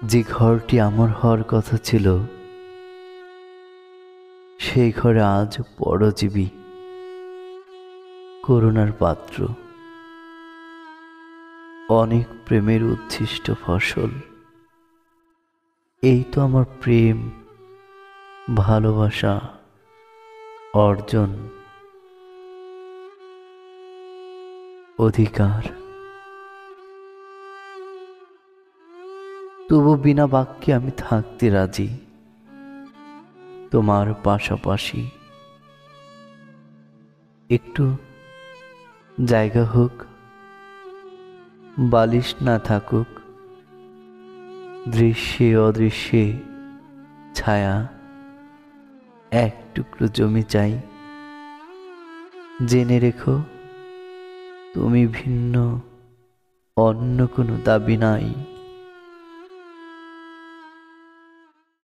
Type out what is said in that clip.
যে ঘরটি আমার হওয়ার কথা ছিল, সেই ঘরে আজ পরজীবী করুণার পাত্র। অনেক প্রেমের উচ্ছিষ্ট ফসল। এই তো আমার প্রেম, ভালোবাসা, অর্জন, অধিকার। তবু বিনা বাক্যে আমি থাকতে রাজি তোমার পাশাপাশি। একটু জায়গা হোক, বালিশ না থাকুক, দৃশ্যে অদৃশ্যে ছায়া। এক টুকরো জমি চাই। জেনে রেখো, তুমি ভিন্ন, অন্য কোনো দাবি নাই।